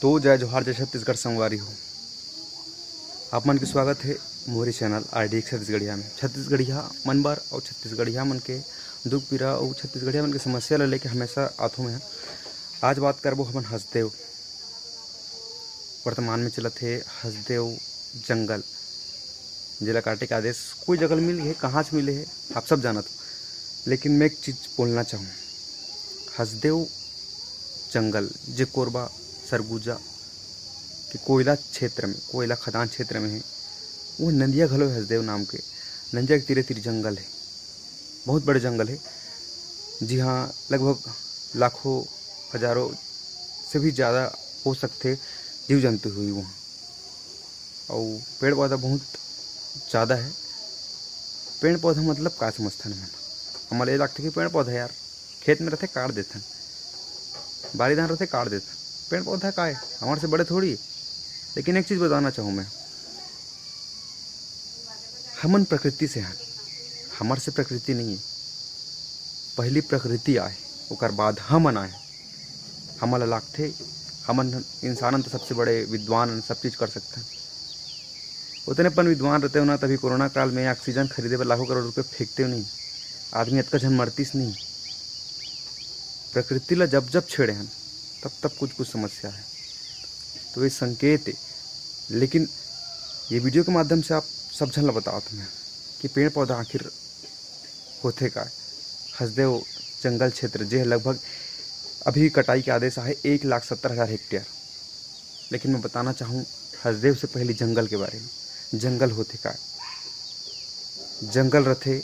तो जय जोहार, जय छत्तीसगढ़ संगवारी हो। आप मन के स्वागत है मोरी चैनल RD छत्तीसगढ़िया में। छत्तीसगढ़िया मन बर और छत्तीसगढ़िया मन के दुख पीड़ा और छत्तीसगढ़िया मन के समस्या ला लेके हमेशा आथों में। आज बात करबो हमन हसदेव। वर्तमान में चलत है हसदेव जंगल, जेला काटे के आदेश कोई जगह मिल है, कहाँ से मिले है आप सब जानत हो। लेकिन मैं एक चीज़ बोलना चाहूँ, हसदेव जंगल जे कोरबा सरगुजा कि कोयला क्षेत्र में, कोयला खदान क्षेत्र में है, वो नंदिया घलो हसदेव नाम के। नंदिया के तीरे तीरे जंगल है, बहुत बड़े जंगल है। जी हाँ, लगभग लाखों हजारों से भी ज़्यादा हो सकते जीव जंतु हुई वहाँ, और पेड़ पौधा बहुत ज़्यादा है। पेड़ पौधा मतलब का समझथन मन, हमारे लगता कि पेड़ पौधा यार खेत में रहते काट देथन, बारी धान रहते काट देथन। पेड़ पौधा का है, हमारे से बड़े थोड़ी। लेकिन एक चीज़ बताना चाहूँ मैं, हमन प्रकृति से हैं, हमारे से प्रकृति नहीं है। पहली प्रकृति आए, ओकर बाद हमन आए। हमन लागथे हमन इंसानन तो सबसे बड़े विद्वान, सब चीज़ कर सकते हैं। उतने पन विद्वान रहते हो ना, तभी कोरोना काल में ऑक्सीजन खरीदे पर लाखों करोड़ रुपये फेंकते हो नहीं। आदमी इतना झन मरतीस नहीं। प्रकृति ला जब जब छेड़े हैं तब तब कुछ कुछ समस्या है, तो ये संकेत है। लेकिन ये वीडियो के माध्यम से आप सब जन ला बताओ तुम्हें कि पेड़ पौधा आखिर होते का। हसदेव जंगल क्षेत्र जे लगभग अभी कटाई के आदेश आए 1,70,000 हेक्टेयर। लेकिन मैं बताना चाहूँ हसदेव से पहले जंगल के बारे में। जंगल होते का, जंगल रहते,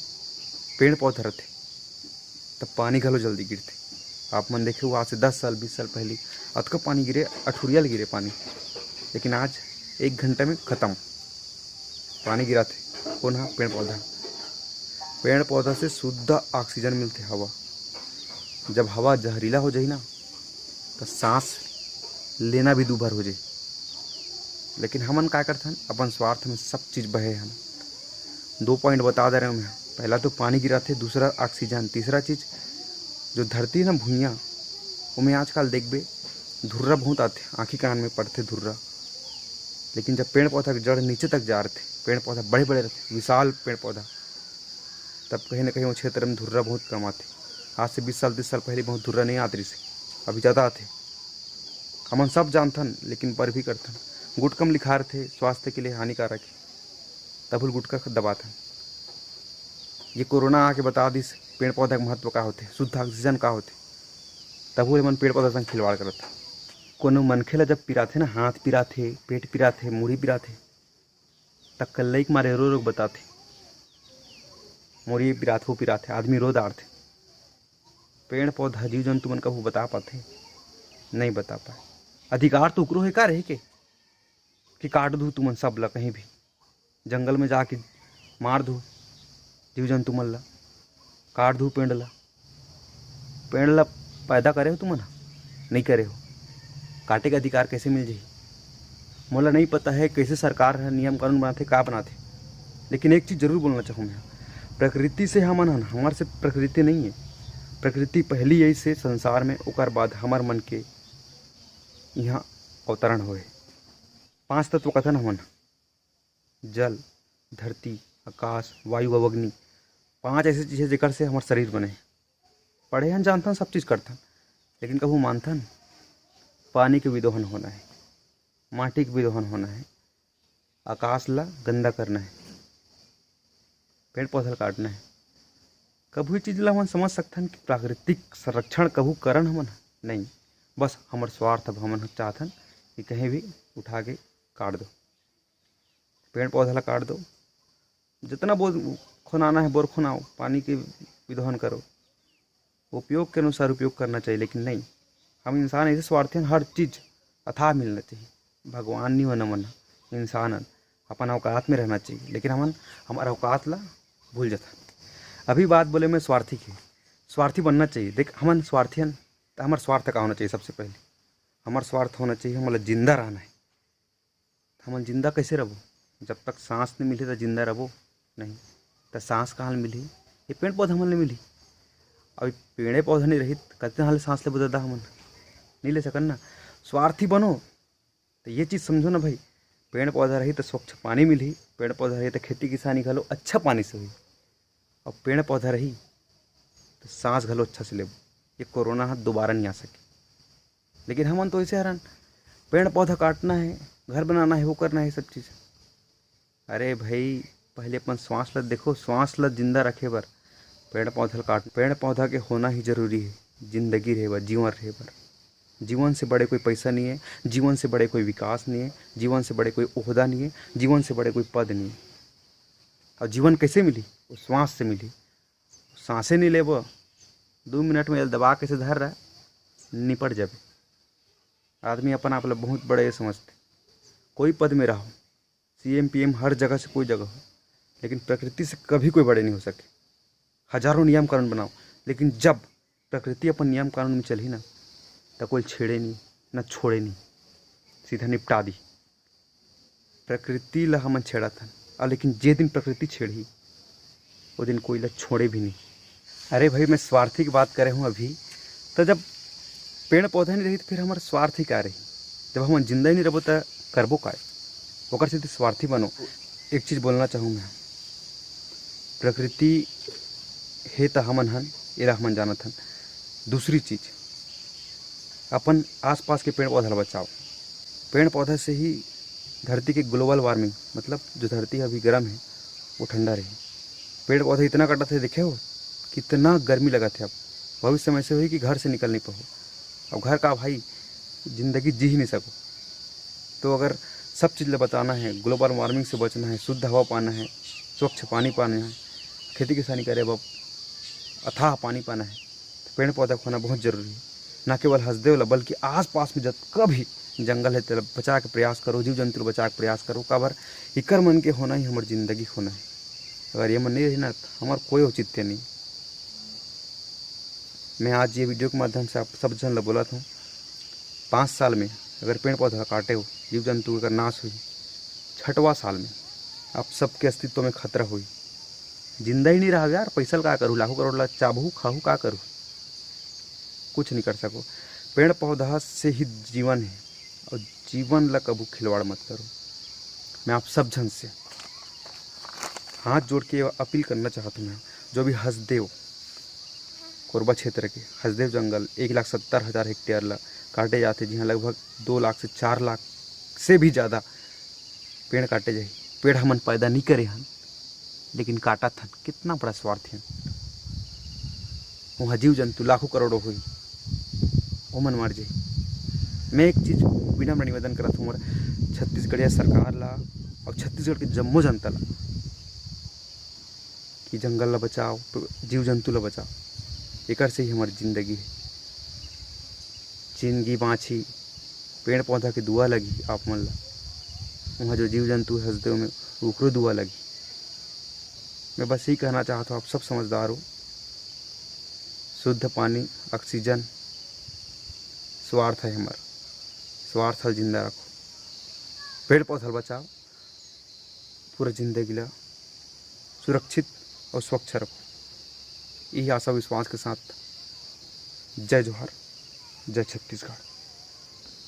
पेड़ पौधा रहते, तब पानी घलो जल्दी गिरते। आप मन देखे आज से 10 साल 20 साल पहले अतका पानी गिरे, अठुरियल गिरे पानी। लेकिन आज 1 घंटे में ख़त्म पानी गिराते। कौन है? पेड़ पौधा। पेड़ पौधा से शुद्ध ऑक्सीजन मिलते हवा। जब हवा जहरीला हो जाए ना, तो सांस लेना भी दूभर हो जाए। लेकिन हमन का करथन, अपन स्वार्थ में सब चीज़ बहे हन। 2 पॉइंट बता दे रहा हूँ मैं। पहला तो पानी गिराते, दूसरा ऑक्सीजन, तीसरा चीज़ जो धरती है ना भुइयाँ, उनमें आजकल देखबे धुर्रा बहुत आते, आँखी कान में पड़ते धुर्रा। लेकिन जब पेड़ पौधा के जड़ नीचे तक जा रहे थे, पेड़ पौधा बड़े बड़े रहते, विशाल पेड़ पौधा, तब कहीं ना कहीं वो क्षेत्र में धुर्रा बहुत कम आते। आज से 20 साल 30 साल पहले बहुत धुर्रा नहीं आते से, अभी ज़्यादा आते। हमन सब जानथन, लेकिन पर भी करथन। गुटकम लिखा रहे थे स्वास्थ्य के लिए हानिकारक है, तब गुटका दबाथन। ये कोरोना आके बता दिस पेड़ पौधा के महत्व का होते, शुद्ध ऑक्सीजन का होते, तब वो मन पेड़ पौधा संग खिलवाड़ करत। कोनो मनखे ला जब पिराथे ना, हाथ पिराथे, पेट पिराथे, मुड़ी पिराथे, तब कल्लई के मारे रो बताथे मुड़ी पिराथे, वो पिराथे, आदमी रो दाड़थे। पेड़ पौधा जीव जंतु मन कभू बता पाते? नहीं बता पाए। अधिकार तो उकरो है का रहे कि काट दू तुमन सब ला, कहीं भी जंगल में जाके मार दू जीव जंतु मन ला, काट दू पेड़ ला पैदा करे हो तुमन? नहीं करे हो। काटे का अधिकार कैसे मिल जाए? मोला नहीं पता है कैसे सरकार है नियम कानून बनाते, का बनाते। लेकिन एक चीज़ जरूर बोलना चाहूँ मैं, प्रकृति से हमन हन, हमारे से प्रकृति नहीं है। प्रकृति पहली यही से संसार में, ओकर बाद हमार मन के यहाँ अवतरण होए। 5 तत्व कथन हमन, जल, धरती, आकाश, वायु और अग्नि। 5 ऐसी चीज़ें जेकर से हमार शरीर बने। पढ़े हन, जानथन, सब चीज़ करथन, लेकिन कभू मानथन? पानी के विदोहन होना है, माटी के विदोहन होना है, आकाश ला गंदा करना है, पेड़ पौधा काटना है। कभू ये चीज़ ला हम समझ सकथन कि प्राकृतिक संरक्षण कभू करन हमन? नहीं, बस हमार स्वार्थ। अब हमन चाहथन कि कहीं भी उठा के काट दो, पेड़ पौधा ला काट दो, जितना बोर खुनाना है बोर खुनाओ, पानी के विदोहन करो, उपयोग के अनुसार उपयोग करना चाहिए। लेकिन नहीं, हम इंसान ऐसे स्वार्थी हैं, हर चीज़ अथाह मिलना चाहिए। भगवान नहीं होना मन, इंसान अपन औकात में रहना चाहिए। लेकिन हमन हमारा औकात ला भूल जाता। अभी बात बोले मैं स्वार्थी की, स्वार्थी बनना चाहिए। देख हमन स्वार्थी हैं, तो हमारा स्वार्थ का होना चाहिए। सबसे पहले हमारा स्वार्थ होना चाहिए, हमारा जिंदा रहना है। हमन जिंदा कैसे रहो? जब तक सांस नहीं मिली तो जिंदा रहो नहीं। तो सांस कहाँ मिली? ये पेड़ पौधा हमन नहीं मिली। अभी पेड़े पौधा नहीं रही, कितने हाल सांस ले बदलता हमन नहीं ले सकन ना। स्वार्थी बनो तो ये चीज़ समझो ना भाई, पेड़ पौधा रही तो स्वच्छ पानी मिली, पेड़ पौधा रही तो खेती किसानी घलो अच्छा पानी से हुई, और पेड़ पौधा रही तो सांस घलो अच्छा से लेबो, ये कोरोना हाथ दोबारा नहीं आ सके। लेकिन हमन तो ऐसे हैरान, पेड़ पौधा काटना है, घर बनाना है, वो करना है, सब चीज़। अरे भाई पहले अपन श्वास लत देखो, श्वास लत जिंदा रखे बर पेड़ पौधा काट, पेड़ पौधा के होना ही जरूरी है, जिंदगी रहे बर, जीवन रहे बर। जीवन से बड़े कोई पैसा नहीं है, जीवन से बड़े कोई विकास नहीं है, जीवन से बड़े कोई ओहदा नहीं है, जीवन से बड़े कोई पद नहीं है। और जीवन कैसे मिली? वो श्वास से मिली। सांसें नहीं ले वो 2 मिनट में दबा कैसे धर रहा है, निपट जाबे। आदमी अपन आप लोग बहुत बड़े समझते, कोई पद में रहो, CM PM हर जगह से कोई जगह हो, लेकिन प्रकृति से कभी कोई बड़े नहीं हो सके। हजारों नियम कानून बनाओ, लेकिन जब प्रकृति अपन नियम कानून में चली ना, तो कोई छेड़े नहीं न छोड़े नहीं, सीधा निपटा दी। प्रकृति ला हमन छेड़ा था, और लेकिन जे दिन प्रकृति छेड़ी वो दिन कोई ला छोड़े भी नहीं। अरे भाई मैं स्वार्थी की बात करे हूँ अभी, तो जब पेड़ पौधा नहीं रही तो फिर हमारे स्वार्थी क्या रही? जब हम जिंदा ही नहीं रहो तो करबो का? ओकर से स्वार्थी बनो। एक चीज़ बोलना चाहूँ मैं, प्रकृति है तो हमन हन, एला हमन जानत हन। दूसरी चीज़, अपन आसपास के पेड़ पौधा बचाओ। पेड़ पौधा से ही धरती के ग्लोबल वार्मिंग, मतलब जो धरती अभी गर्म है वो ठंडा रही। पेड़ पौधे इतना कटा थे, देखे हो कितना गर्मी लगा थे। अब भविष्य में ऐसे हुई कि घर से निकल नहीं पाओ। अब घर का भाई ज़िंदगी जी ही नहीं सको। तो अगर सब चीज़ बचाना है, ग्लोबल वार्मिंग से बचना है, शुद्ध हवा पाना है, स्वच्छ पानी पाना है, खेती किसानी करे अब अथाह पानी पाना है, तो पेड़ पौधा खोना बहुत ज़रूरी है। ना केवल हंसदे वाला, बल्कि आस पास में जितना भी जंगल है तो बचा के प्रयास करो, जीव जंतु बचा के प्रयास करो। काबर इकर मन के होना ही हमारी ज़िंदगी होना है। अगर ये मन नहीं रही ना तो हमारा कोई औचित्य नहीं। मैं आज ये वीडियो के माध्यम से आप सब जन ला बोला था, 5 साल में अगर पेड़ पौधा काटे हो, जीव जंतु अगर नाश हुई, 6वां साल में आप सबके अस्तित्व में खतरा हुई। जिंदा ही नहीं रहा यार, पैसा का करूँ, लाखों करोड़ ला चाबू खाहू का करूँ, कुछ नहीं कर सको। पेड़ पौधा से ही जीवन है, और जीवन ला कबू खिलवाड़ मत करो। मैं आप सब जन से हाथ जोड़ के अपील करना चाहता हूँ, जो भी हसदेव कोरबा क्षेत्र के हसदेव जंगल 1,70,000 हेक्टेयर ला काटे जाते, जहाँ लगभग 2 लाख से 4 लाख से भी ज़्यादा पेड़ काटे जाए। पेड़ हमन पैदा नहीं करे हन, लेकिन काटा था। कितना बड़ा स्वार्थी हन। वहाँ जीव जंतु लाखों करोड़ों हुई, वो मन मर जाए। मैं एक चीज़ विनम्र निवेदन करता हूँ छत्तीसगढ़िया सरकार ला और छत्तीसगढ़ के जम्मो जनता ला कि जंगल ला बचाओ, जीव जंतु ला बचाओ। एकर से ही हमारी ज़िंदगी है। जिंदगी बाँची, पेड़ पौधा की दुआ लगी आप मन ला, वहाँ जो जीव जंतु हंसदे में उकरो दुआ लगी। मैं बस यही कहना चाहता हूँ, आप सब समझदार हो। शुद्ध पानी, ऑक्सीजन स्वार्थ है हमारा, स्वार्थ जिंदा रखो, पेड़ पौधा बचाओ, पूरा जिंदगी ला सुरक्षित और स्वच्छ रखो। यही आशा विश्वास के साथ जय जोहार, जय छत्तीसगढ़।